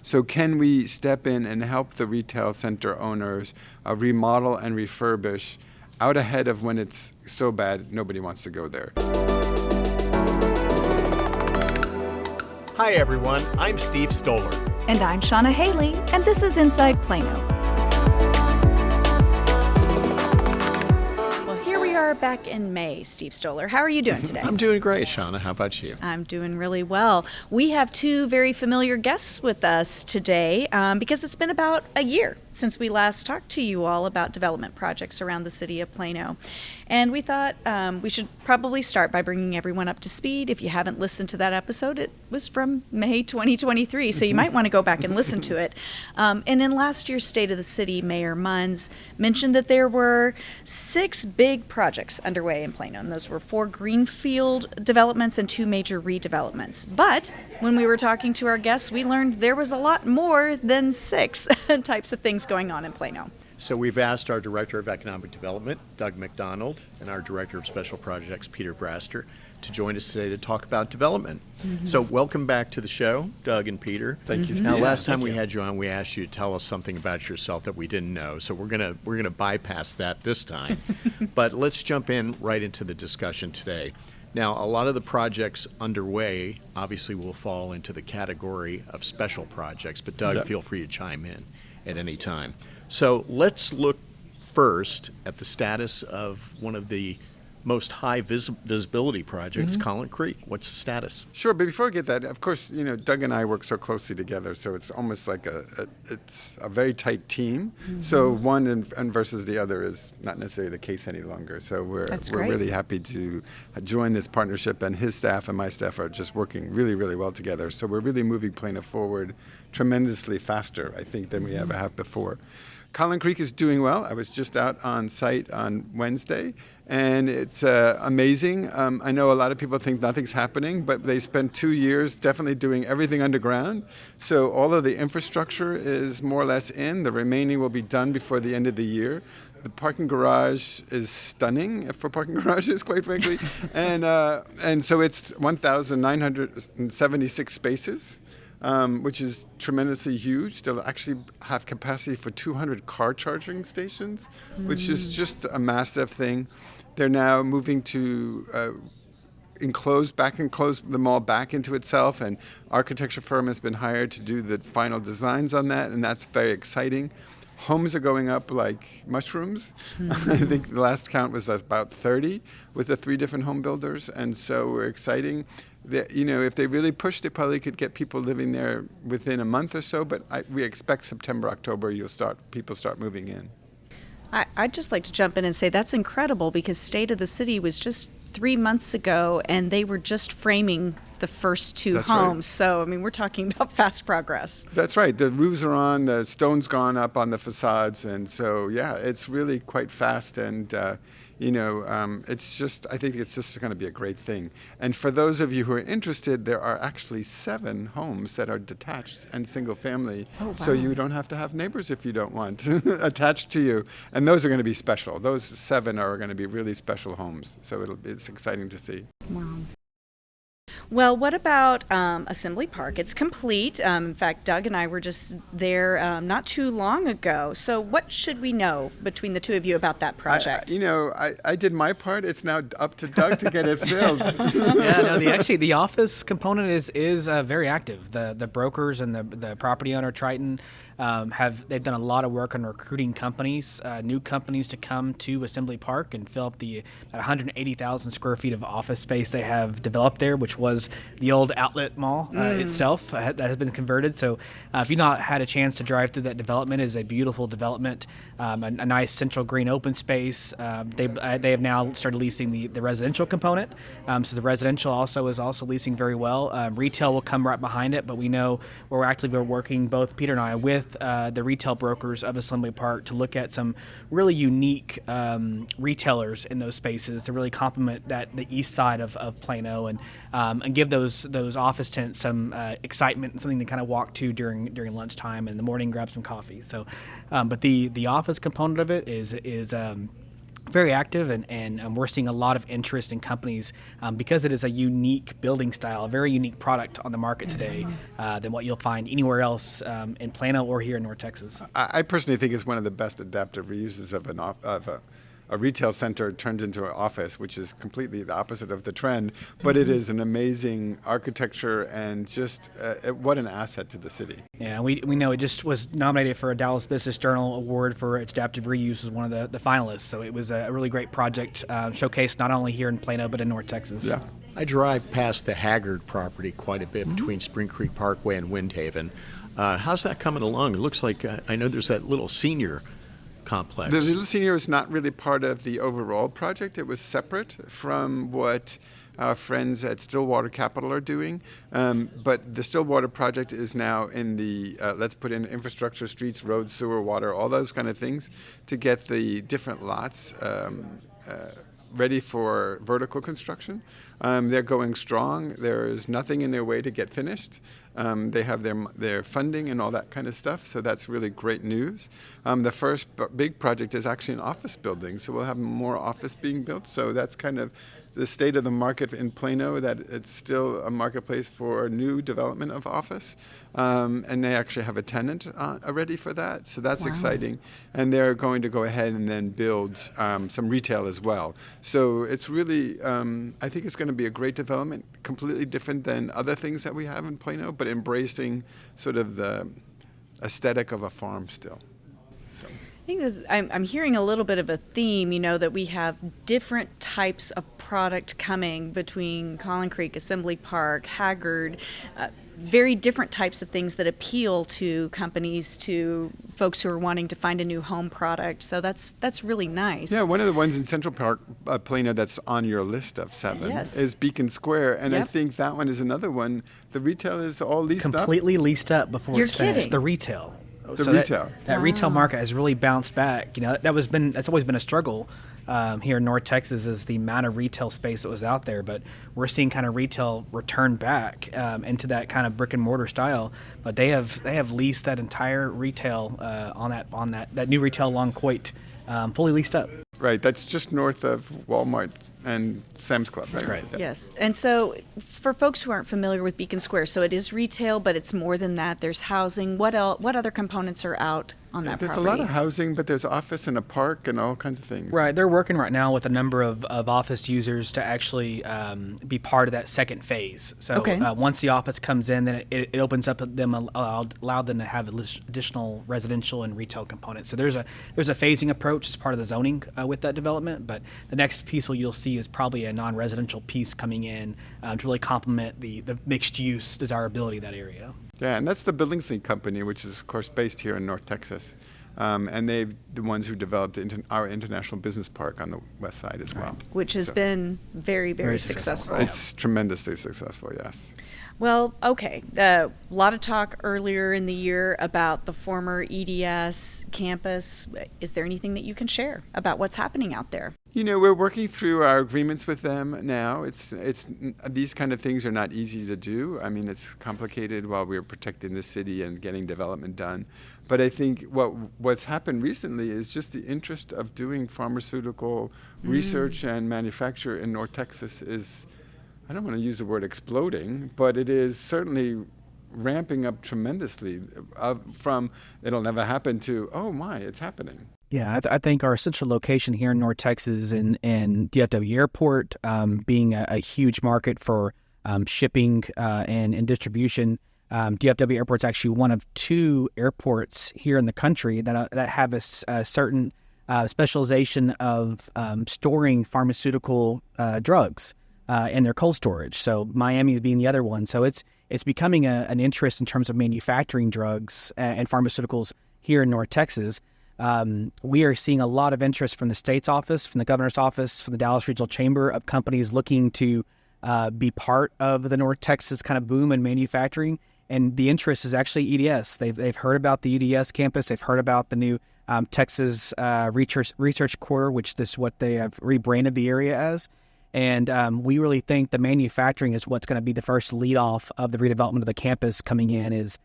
So can we step in and help the retail center owners remodel and refurbish out ahead of when it's so bad nobody wants to go there? Hi everyone, I'm Steve Stoller. And I'm Shauna Haley, and this is Inside Plano. Back in May, Steve Stoller. How are you doing today? I'm doing great, Shauna. How about you? I'm doing really well. We have two very familiar guests with us today because it's been about a year since we last talked to you all about development projects around the city of Plano. And we thought we should probably start by bringing everyone up to speed. If you haven't listened to that episode, it was from May 2023, so you might want to go back and listen to it. And in last year's State of the City, Mayor Munns mentioned that there were 6 big projects underway in Plano, and those were 4 greenfield developments and 2 major redevelopments. But when we were talking to our guests, we learned there was a lot more than 6 types of things going on in Plano. So we've asked our Director of Economic Development, Doug McDonald, and our Director of Special Projects, Peter Braster, to join us today to talk about development. So welcome back to the show, Doug and Peter. Thank you, Steve. Now, last time we had you on, we asked you to tell us something about yourself that we didn't know. So we're gonna bypass that this time. But let's jump in right into the discussion today. Now, a lot of the projects underway obviously will fall into the category of special projects, but Doug, feel free to chime in at any time. So let's look first at the status of one of the most high visibility projects, Colin Creek. What's the status? Sure, but before we get that, of course, Doug and I work so closely together, so it's almost like it's a very tight team. So one and versus the other is not necessarily the case any longer. So we're really happy to join this partnership, and his staff and my staff are just working really, really well together. So we're really moving Plano forward tremendously faster, I think, than we ever have before. Colin Creek is doing well. I was just out on site on Wednesday, and it's amazing. I know a lot of people think nothing's happening, but they spent 2 years definitely doing everything underground. So all of the infrastructure is more or less in. The remaining will be done before the end of the year. The parking garage is stunning for parking garages, quite frankly. And so it's 1,976 spaces. Which is tremendously huge. They'll actually have capacity for 200 car charging stations, which is just a massive thing. They're now moving to enclose the mall back into itself, and architecture firm has been hired to do the final designs on that, and that's very exciting. Homes are going up like mushrooms. I think the last count was about 30 with the 3 different home builders, and so we're exciting. If they really push, they probably could get people living there within a month or so, but we expect September, October, people start moving in. I'd just like to jump in and say that's incredible, because State of the City was just 3 months ago, and they were just framing the first 2 homes. Right. So, we're talking about fast progress. That's right. The roofs are on, the stone's gone up on the facades, and so, it's really quite fast, and I think it's just going to be a great thing. And for those of you who are interested, there are actually 7 homes that are detached and single family. Oh, wow. So you don't have to have neighbors if you don't want attached to you. And those are going to be special. Those 7 are going to be really special homes. So it's exciting to see. Wow. Well, what about Assembly Park? It's complete. In fact, Doug and I were just there not too long ago. So what should we know between the two of you about that project? I did my part. It's now up to Doug to get it filled. The office component is very active. The brokers and the property owner, Triton, they've done a lot of work on recruiting companies, new companies to come to Assembly Park and fill up the 180,000 square feet of office space they have developed there, which was the old outlet mall itself that has been converted. So if you've not had a chance to drive through that development, it is a beautiful development, a nice central green open space. They have now started leasing the residential component. So the residential is also leasing very well. Retail will come right behind it, but we know we're actively working, both Peter and I, with the retail brokers of Assembly Park to look at some really unique retailers in those spaces to really complement the east side of Plano and give those office tenants some excitement and something to kind of walk to during lunchtime and in the morning, grab some coffee. So, but the office component of it is very active, and we're seeing a lot of interest in companies because it is a unique building style, a very unique product on the market today than what you'll find anywhere else in Plano or here in North Texas. I personally think it's one of the best adaptive reuses of a retail center turned into an office, which is completely the opposite of the trend, but it is an amazing architecture and just what an asset to the city. Yeah, we know it just was nominated for a Dallas Business Journal award for its adaptive reuse as one of the finalists, so it was a really great project showcased not only here in Plano but in North Texas. Yeah. I drive past the Haggard property quite a bit between Spring Creek Parkway and Windhaven. How's that coming along? It looks like I know there's that little senior complex. The Little Senior is not really part of the overall project. It was separate from what our friends at Stillwater Capital are doing. But the Stillwater project is now in the, let's put in infrastructure, streets, roads, sewer, water, all those kind of things to get the different lots ready for vertical construction. They're going strong. There is nothing in their way to get finished. They have their funding and all that kind of stuff, so that's really great news. The first big project is actually an office building, so we'll have more office being built. So that's kind of the state of the market in Plano, that it's still a marketplace for new development of office. And they actually have a tenant already for that, so that's exciting. And they're going to go ahead and then build some retail as well. So it's really, I think it's going to be a great development, completely different than other things that we have in Plano, but embracing sort of the aesthetic of a farm still. I think I'm hearing a little bit of a theme, that we have different types of product coming between Colin Creek, Assembly Park, Haggard, very different types of things that appeal to companies, to folks who are wanting to find a new home product. So that's really nice. Yeah, one of the ones in Central Park, Plano, that's on your list of 7 is Beacon Square, and I think that one is another one. The retail is all leased completely leased up before it's finished. Kidding. The retail. Retail. That retail market has really bounced back. That's always been a struggle here in North Texas, is the amount of retail space that was out there. But we're seeing kind of retail return back into that kind of brick and mortar style. But they have leased that entire retail on that new retail along Coit, fully leased up. Right, that's just north of Walmart and Sam's Club. That's right. Yep. Yes. And so for folks who aren't familiar with Beacon Square, so it is retail, but it's more than that. There's housing. What other components are out on that There's property? a lot of housing, but there's office and a park and all kinds of things. Right. They're working right now with a number of office users to actually be part of that second phase. So once the office comes in, then it opens up them, allow them to have additional residential and retail components. So there's a phasing approach as part of the zoning with that development. But the next piece you'll see is probably a non-residential piece coming in to really complement the mixed use desirability of that area. Yeah, and that's the Billingsley Company, which is, of course, based here in North Texas. And they're the ones who developed our International Business Park on the west side as well. Which has been very, very successful. It's tremendously successful, yes. Well, okay. A lot of talk earlier in the year about the former EDS campus. Is there anything that you can share about what's happening out there? We're working through our agreements with them now. It's these kind of things are not easy to do. I mean, it's complicated while we're protecting the city and getting development done. But I think what's happened recently is just the interest of doing pharmaceutical research and manufacture in North Texas is, I don't want to use the word exploding, but it is certainly ramping up tremendously from it'll never happen to, oh my, it's happening. Yeah, I think our central location here in North Texas and DFW Airport being a huge market for shipping and distribution. DFW Airport's actually one of 2 airports here in the country that have a certain specialization of storing pharmaceutical drugs in their cold storage. So Miami being the other one. So it's becoming an interest in terms of manufacturing drugs and pharmaceuticals here in North Texas. We are seeing a lot of interest from the state's office, from the governor's office, from the Dallas Regional Chamber of companies looking to be part of the North Texas kind of boom in manufacturing. And the interest is actually EDS. They've heard about the EDS campus. They've heard about the new Texas Research Quarter, which is what they have rebranded the area as. And we really think the manufacturing is what's going to be the first lead off of the redevelopment of the campus coming in, is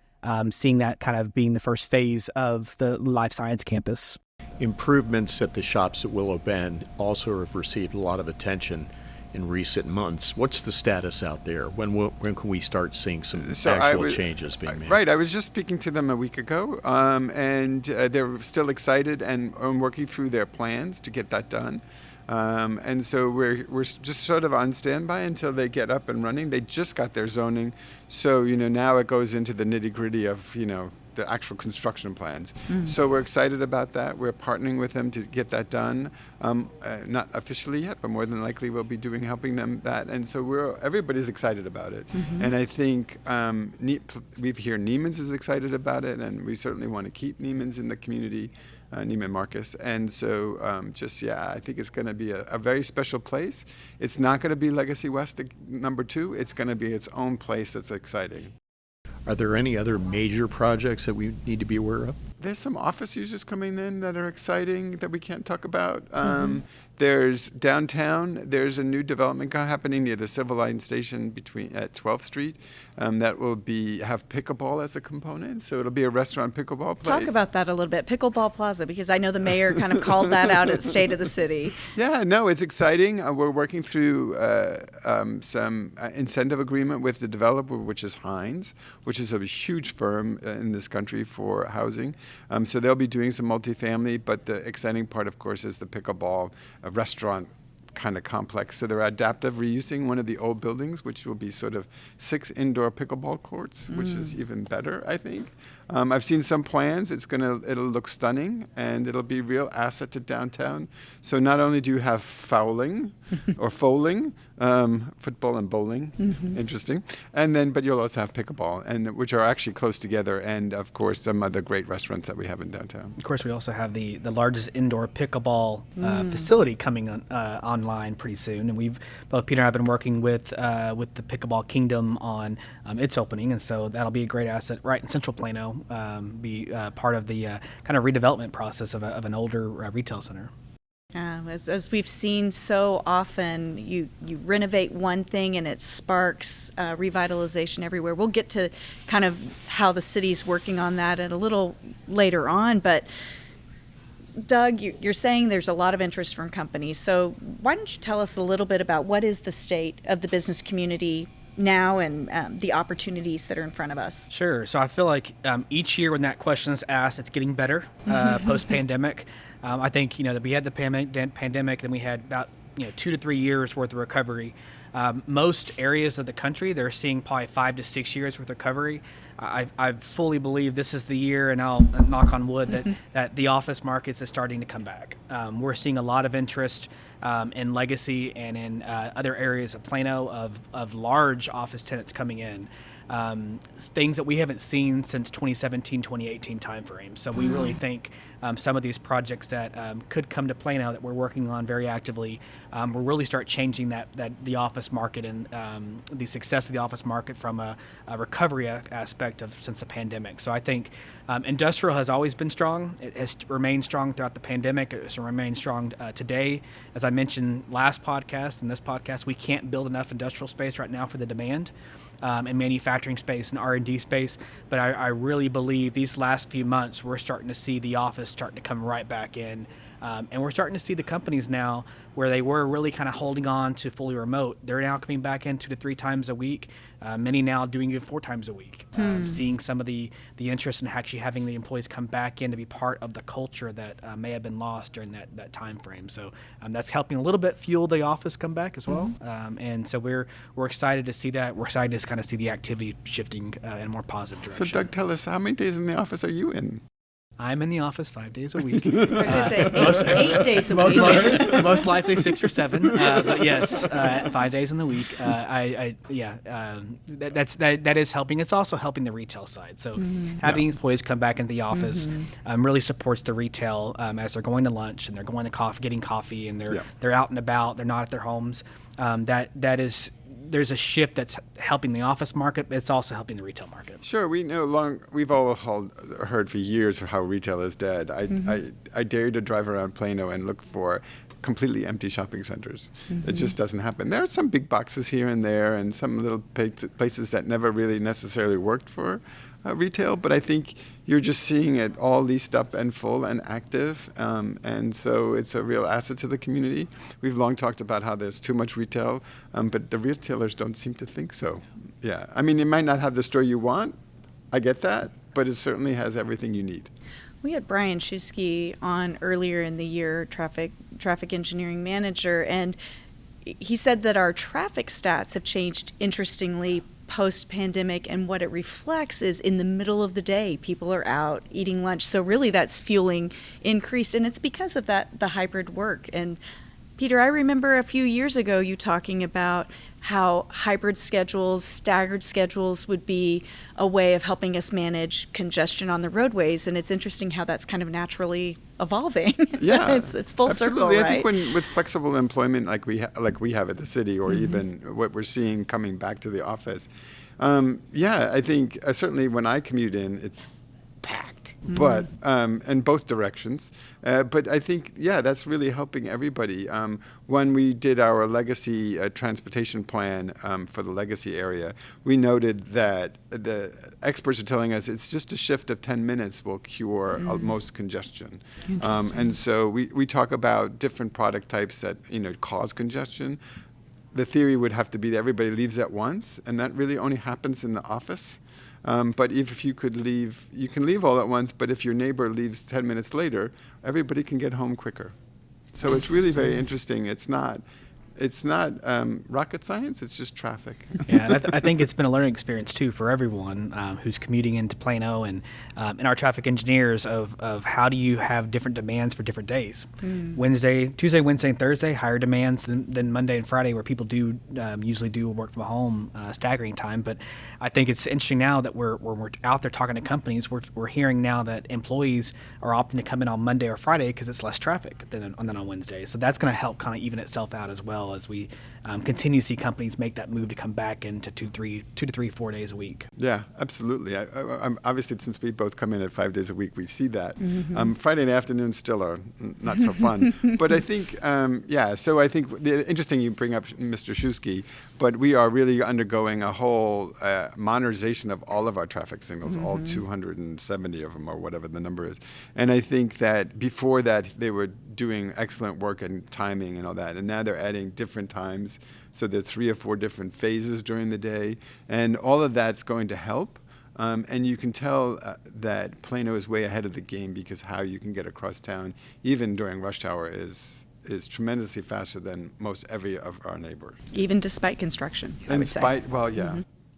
seeing that kind of being the first phase of the life science campus. improvements at the shops at Willow Bend also have received a lot of attention in recent months. What's the status out there? When can we start seeing some actual changes being made? Right. I was just speaking to them a week ago, and they're still excited and working through their plans to get that done. And so we're just sort of on standby until they get up and running. They just got their zoning, so now it goes into the nitty-gritty of the actual construction plans. So we're excited about that. We're partnering with them to get that done. Not officially yet, but more than likely we'll be helping them that. And so everybody's excited about it. And I think we hear Neiman's is excited about it, and we certainly want to keep Neiman's in the community, Neiman Marcus. And so I think it's going to be a very special place. It's not going to be Legacy West number 2. It's going to be its own place that's exciting. Are there any other major projects that we need to be aware of? There's some office users coming in that are exciting that we can't talk about. There's downtown. There's a new development happening near the Civil Line station at 12th Street that will have pickleball as a component. So it'll be a restaurant pickleball place. Talk about that a little bit, Pickleball Plaza, because I know the mayor kind of called that out at State of the City. Yeah, no, it's exciting. We're working through some incentive agreement with the developer, which is Hines, which is a huge firm in this country for housing. So they'll be doing some multifamily, but the exciting part, of course, is the pickleball restaurant kind of complex. So they're adaptive reusing one of the old buildings, which will be sort of 6 indoor pickleball courts, which is even better, I think. I've seen some plans. It'll look stunning, and it'll be a real asset to downtown. So not only do you have fouling or foaling, football and bowling, interesting, but you'll also have pickleball, which are actually close together, and of course some other great restaurants that we have in downtown. Of course, we also have the largest indoor pickleball facility coming online pretty soon, and both Peter and I have been working with the Pickleball Kingdom on its opening, and so that'll be a great asset right in Central Plano, be part of the kind of redevelopment process of an older retail center. As we've seen so often, you renovate one thing and it sparks revitalization everywhere. We'll get to kind of how the city's working on that a little later on, but Doug, you're saying there's a lot of interest from companies, so why don't you tell us a little bit about what is the state of the business community now and the opportunities that are in front of us? Sure. So I feel like each year when that question is asked, it's getting better post-pandemic. I think that we had the pandemic, then we had about 2 to 3 years worth of recovery. Most areas of the country, they're seeing probably 5 to 6 years worth of recovery. I fully believe this is the year, and I'll knock on wood that the office markets is starting to come back. We're seeing a lot of interest in Legacy and in other areas of Plano of large office tenants coming in. Things that we haven't seen since 2017, 2018 timeframe. So we really think some of these projects that could come to Plano that we're working on very actively will really start changing the office market and the success of the office market from a recovery aspect since the pandemic. So I think industrial has always been strong. It has remained strong throughout the pandemic. It has remained strong today. As I mentioned last podcast and this podcast, we can't build enough industrial space right now for the demand. And manufacturing space and R&D space, but I really believe these last few months we're starting to see the office starting to come right back in, and we're starting to see the companies now where they were really kind of holding on to fully remote. They're now coming back in 2 to 3 times a week. Many now doing it 4 times a week. Seeing some of the interest in actually having the employees come back in to be part of the culture that may have been lost during that time frame. So that's helping a little bit fuel the office come back as well. And so we're excited to see that. We're excited to kind of see the activity shifting in a more positive direction. So Doug, tell us, how many days in the office are you in? I'm in the office 5 days a week. I was going to say 8 days a week. Most likely 6 or 7, but yes, 5 days in the week. That is helping. It's also helping the retail side. So having employees come back into the office really supports the retail as they're going to lunch and they're going to getting coffee, and they're out and about. They're not at their homes. There's a shift that's helping the office market, but it's also helping the retail market. Sure, we've all heard for years how retail is dead. I dare you to drive around Plano and look for completely empty shopping centers. It just doesn't happen. There are some big boxes here and there, and some little places that never really necessarily worked for retail, but I think you're just seeing it all leased up and full and active, and so it's a real asset to the community. We've long talked about how there's too much retail, but the retailers don't seem to think so. Yeah, I mean, it might not have the store you want, I get that, but it certainly has everything you need. We had Brian Shusky on earlier in the year, traffic engineering manager, and he said that our traffic stats have changed interestingly post-pandemic, and what it reflects is in the middle of the day, people are out eating lunch. So really that's fueling increased, and it's because of the hybrid work. And Peter, I remember a few years ago you talking about how hybrid schedules, staggered schedules would be a way of helping us manage congestion on the roadways, and it's interesting how that's kind of naturally evolving. Yeah, it's full absolutely. circle, right? I think with flexible employment like we have at the city, or even what we're seeing coming back to the office, I think certainly when I commute in, it's packed, but in both directions. But I think, that's really helping everybody. When we did our legacy transportation plan for the legacy area, we noted that the experts are telling us it's just a shift of 10 minutes will cure most congestion. And so we talk about different product types that cause congestion. The theory would have to be that everybody leaves at once, and that really only happens in the office. But if you could leave, you can leave all at once, but if your neighbor leaves 10 minutes later, everybody can get home quicker. So it's really very interesting. It's not rocket science, it's just traffic. Yeah, I think it's been a learning experience too for everyone who's commuting into Plano, and our traffic engineers of how do you have different demands for different days. Tuesday, Wednesday, and Thursday, higher demands than Monday and Friday, where people do usually do work from home staggering time. But I think it's interesting now that we're out there talking to companies, we're hearing now that employees are opting to come in on Monday or Friday because it's less traffic than on Wednesday. So that's going to help kind of even itself out as well, as we continue to see companies make that move to come back into 2 to 3, 4 days a week. Yeah, absolutely. I'm obviously, since we both come in at 5 days a week, we see that. Friday afternoons still are not so fun. But I think, so I think interesting you bring up Mr. Shusky, but we are really undergoing a whole modernization of all of our traffic signals, all 270 of them, or whatever the number is. And I think that before that, they were doing excellent work and timing and all that, and now they're adding different times, so there's 3 or 4 different phases during the day, and all of that's going to help. And you can tell that Plano is way ahead of the game, because how you can get across town, even during rush hour, is tremendously faster than most every of our neighbors. Even despite construction, I would say.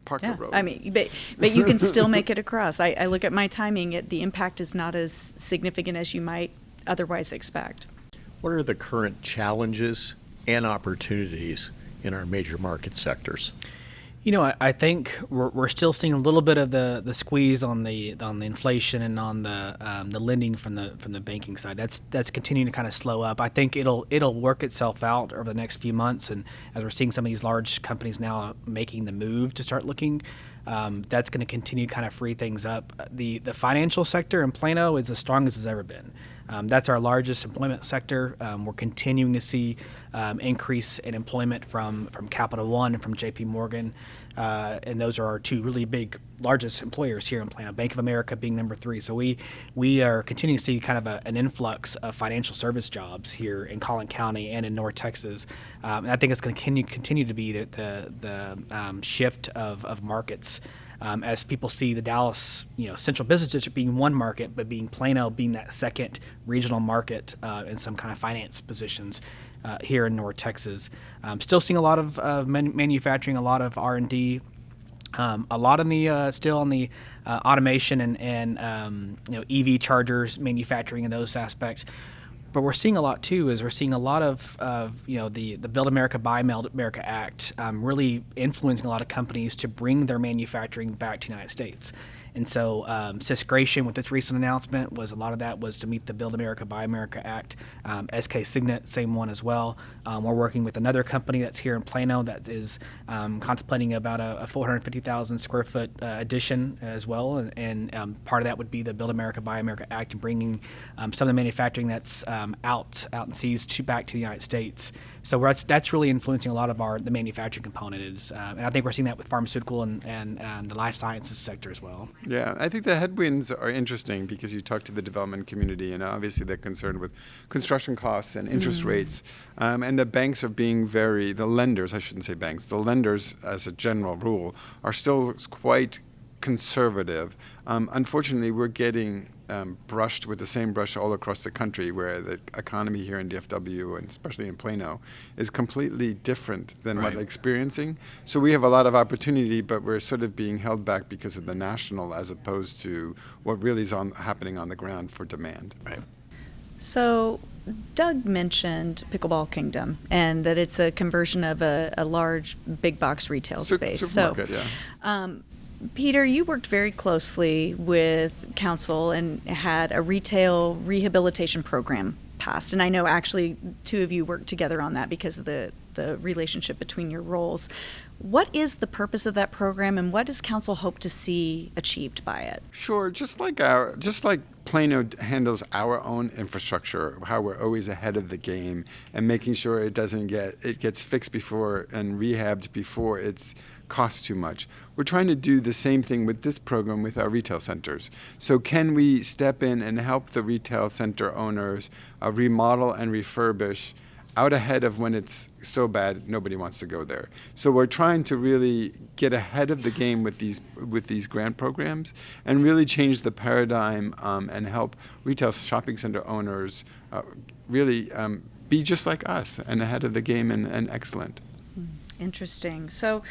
Parker Road. I mean, but you can still make it across. I look at my timing; the impact is not as significant as you might otherwise expect. What are the current challenges and opportunities in our major market sectors? I think we're still seeing a little bit of the squeeze on the inflation and on the lending from the banking side. That's continuing to kind of slow up. I think it'll work itself out over the next few months, and as we're seeing some of these large companies now making the move to start looking, that's going to continue to kind of free things up. The financial sector in Plano is as strong as it's ever been. That's our largest employment sector. We're continuing to see increase in employment from Capital One and from JP Morgan, and those are our 2 really big, largest employers here in Plano, Bank of America being number 3. So we are continuing to see kind of an influx of financial service jobs here in Collin County and in North Texas. And I think it's going to continue to be the shift of markets. As people see the Dallas, central business district being one market, but being Plano being that second regional market in some kind of finance positions here in North Texas. Still seeing a lot of manufacturing, a lot of R&D, a lot in the still on the automation and EV chargers, manufacturing and those aspects. But we're seeing a lot too. We're seeing a lot of the Build America, Buy America Act really influencing a lot of companies to bring their manufacturing back to the United States. And so Sysgration, with its recent announcement, was a lot of that was to meet the Build America, Buy America Act. SK Signet, same one as well. We're working with another company that's here in Plano that is contemplating about a 450,000 square foot addition as well. And part of that would be the Build America, Buy America Act, and bringing some of the manufacturing that's out in seas back to the United States. So that's really influencing a lot of the manufacturing component. And I think we're seeing that with pharmaceutical and the life sciences sector as well. Yeah, I think the headwinds are interesting because you talk to the development community, and obviously they're concerned with construction costs and interest rates. And the banks are being the lenders, I shouldn't say banks, the lenders as a general rule are still quite conservative. Unfortunately, we're getting brushed with the same brush all across the country, where the economy here in DFW, and especially in Plano, is completely different than what we're experiencing. So we have a lot of opportunity, but we're sort of being held back because of the national as opposed to what really is happening on the ground for demand. Right. So Doug mentioned Pickleball Kingdom and that it's a conversion of a large big box retail space. Supermarket, yeah. Peter, you worked very closely with council and had a retail rehabilitation program passed. And I know actually two of you worked together on that because of the relationship between your roles. What is the purpose of that program, and what does council hope to see achieved by it? Sure, just like Plano handles our own infrastructure, how we're always ahead of the game and making sure it gets fixed before and rehabbed before it's costs too much. We're trying to do the same thing with this program with our retail centers. So can we step in and help the retail center owners remodel and refurbish out ahead of when it's so bad nobody wants to go there? So we're trying to really get ahead of the game with these grant programs and really change the paradigm and help retail shopping center owners really be just like us and ahead of the game and excellent. Interesting. So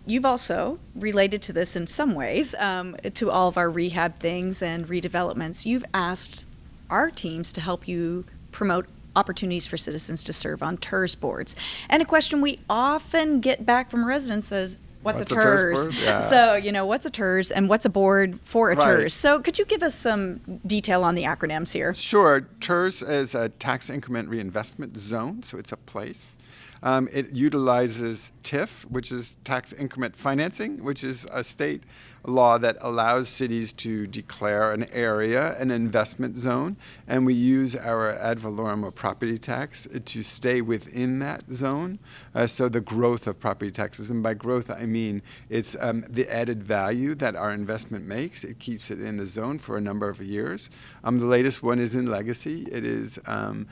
you've also related to this in some ways to all of our rehab things and redevelopments. You've asked our teams to help you promote opportunities for citizens to serve on TIRZ boards. And a question we often get back from residents is, what's a TIRZ? Yeah. So, what's a TIRZ and what's a board for a Right. TIRZ? So could you give us some detail on the acronyms here? Sure. TIRZ is a tax increment reinvestment zone, so it's a place. It utilizes TIF, which is tax increment financing, which is a state law that allows cities to declare an area an investment zone, and we use our ad valorem or property tax to stay within that zone. So the growth of property taxes, and by growth I mean it's the added value that our investment makes. It keeps it in the zone for a number of years. The latest one is in Legacy. It is a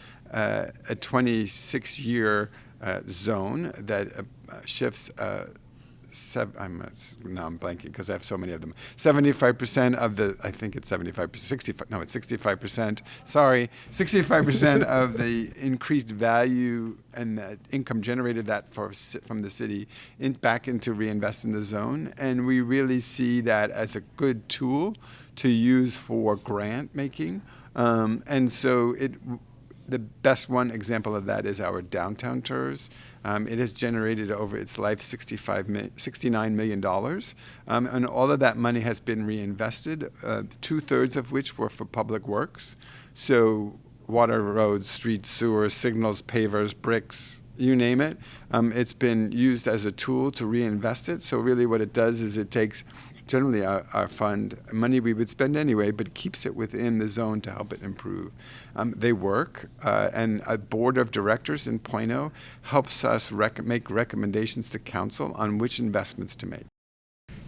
26-year zone that shifts. I'm blanking because I have so many of them. 75% of I think it's 75%, 65, no, it's 65%. Sorry, 65% of the increased value and the income generated from the city back into reinvest in the zone. And we really see that as a good tool to use for grant making. And so the best one example of that is our downtown TIRZ. It has generated over its life $69 million. And all of that money has been reinvested, 2/3 of which were for public works. So water, roads, streets, sewers, signals, pavers, bricks, you name it. It's been used as a tool to reinvest it. So really what it does is it takes generally our fund, money we would spend anyway, but keeps it within the zone to help it improve. They work, and a board of directors in Plano helps us make recommendations to council on which investments to make.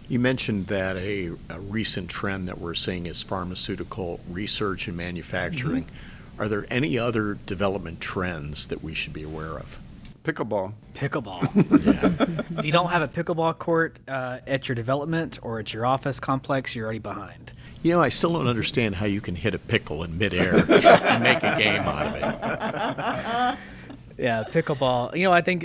You mentioned that a recent trend that we're seeing is pharmaceutical research and manufacturing. Are there any other development trends that we should be aware of? Pickleball. Pickleball. If you don't have a pickleball court at your development or at your office complex, you're already behind. I still don't understand how you can hit a pickle in midair and make a game out of it. Yeah, pickleball.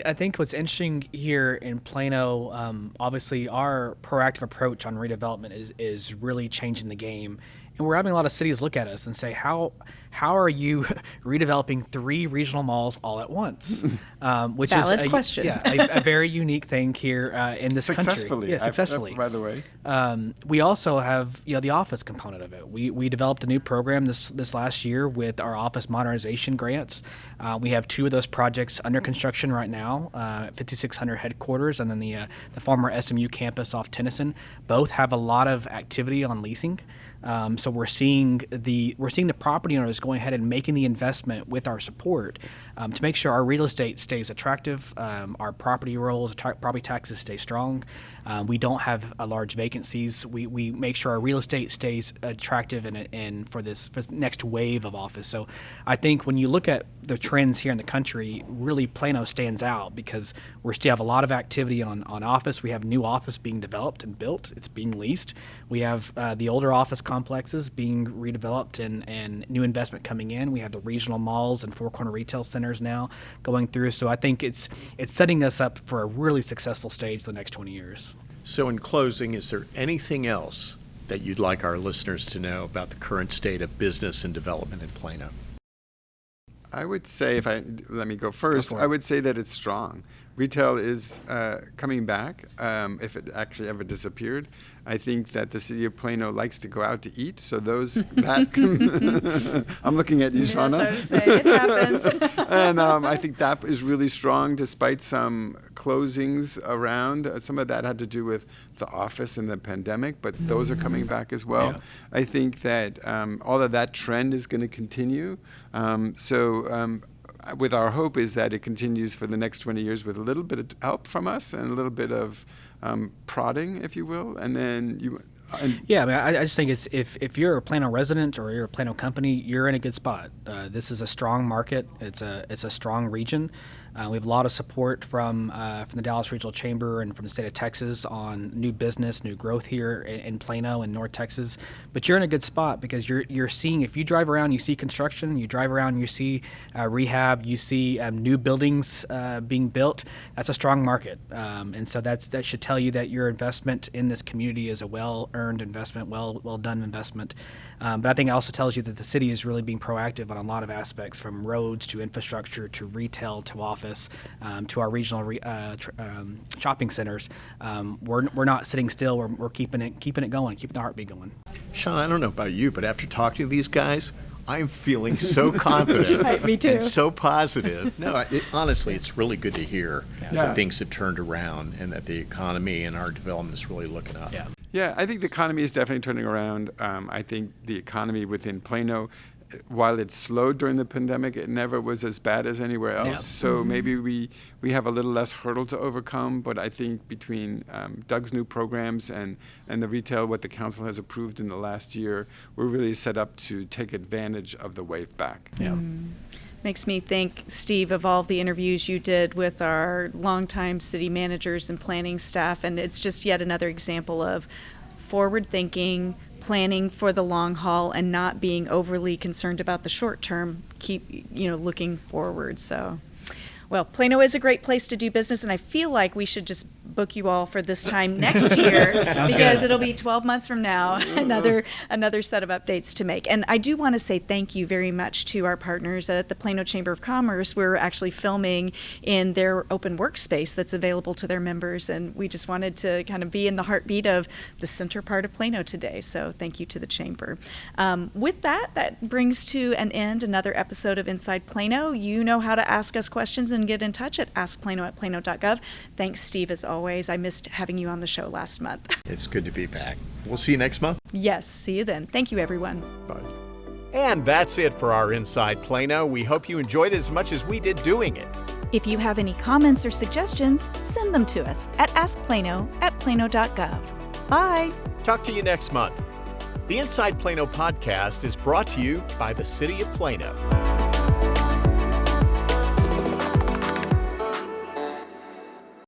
I think what's interesting here in Plano, obviously our proactive approach on redevelopment is really changing the game. And we're having a lot of cities look at us and say, how are you redeveloping 3 regional malls all at once? Which Valid is question. a very unique thing here in this Successfully. country. Yeah, successfully. By the way. We also have the office component of it. We developed a new program this last year with our office modernization grants. We have 2 of those projects under construction right now, 5600 headquarters and then the former SMU campus off Tennyson. Both have a lot of activity on leasing. So we're seeing the property owners going ahead and making the investment with our support to make sure our real estate stays attractive, our property rolls, property taxes stay strong. We don't have large vacancies. We make sure our real estate stays attractive and for this next wave of office. So I think when you look at the trends here in the country, really Plano stands out because we still have a lot of activity on office. We have new office being developed and built. It's being leased. We have the older office complexes being redeveloped and new investment coming in. We have the regional malls and four corner retail centers now going through. So I think it's setting us up for a really successful stage the next 20 years. So in closing, is there anything else that you'd like our listeners to know about the current state of business and development in Plano? I would say, let me go first, I would say that it's strong. Retail is coming back, if it actually ever disappeared. I think that the city of Plano likes to go out to eat, so I'm looking at you, Shauna. Yes, I would say, it happens. And I think that is really strong despite some closings around. Some of that had to do with the office and the pandemic, but those are coming back as well. Yeah. I think that all of that trend is going to continue. With our hope is that it continues for the next 20 years with a little bit of help from us and a little bit of prodding, if you will, and then you. Yeah, I mean, I just think it's if you're a Plano resident or you're a Plano company, you're in a good spot. This is a strong market. It's a strong region. We have a lot of support from the Dallas Regional Chamber and from the state of Texas on new business, new growth here in Plano and North Texas. But you're in a good spot because you're seeing, if you drive around, you see construction. You drive around, you see rehab. You see new buildings being built. That's a strong market, and so that should tell you that your investment in this community is a well-earned investment, well done investment. But I think it also tells you that the city is really being proactive on a lot of aspects, from roads to infrastructure to retail to office to our regional shopping centers. We're not sitting still. We're keeping it going, keeping the heartbeat going. Sean, I don't know about you, but after talking to these guys, I'm feeling so confident Me too. and so positive. No, honestly, it's really good to hear Yeah. that things have turned around and that the economy and our development is really looking up. Yeah. Yeah, I think the economy is definitely turning around. I think the economy within Plano, while it slowed during the pandemic, it never was as bad as anywhere else. Yeah. So maybe we have a little less hurdle to overcome. But I think between Doug's new programs and the retail, what the council has approved in the last year, we're really set up to take advantage of the wave back. Yeah. Makes me think, Steve, of all the interviews you did with our longtime city managers and planning staff, and it's just yet another example of forward thinking, planning for the long haul, and not being overly concerned about the short term. Keep looking forward. So, well, Plano is a great place to do business, and I feel like we should just book you all for this time next year because it'll be 12 months from now, another set of updates to make. And I do want to say thank you very much to our partners at the Plano Chamber of Commerce. We're actually filming in their open workspace that's available to their members, and we just wanted to kind of be in the heartbeat of the center part of Plano today. So thank you to the Chamber. With that brings to an end another episode of Inside Plano. You know how to ask us questions and get in touch at askplano@plano.gov. Thanks, Steve, as always. I missed having you on the show last month. It's good to be back. We'll see you next month. Yes, see you then. Thank you, everyone. Bye. And that's it for our Inside Plano. We hope you enjoyed it as much as we did doing it. If you have any comments or suggestions, send them to us at askplano@plano.gov. Bye. Talk to you next month. The Inside Plano podcast is brought to you by the City of Plano.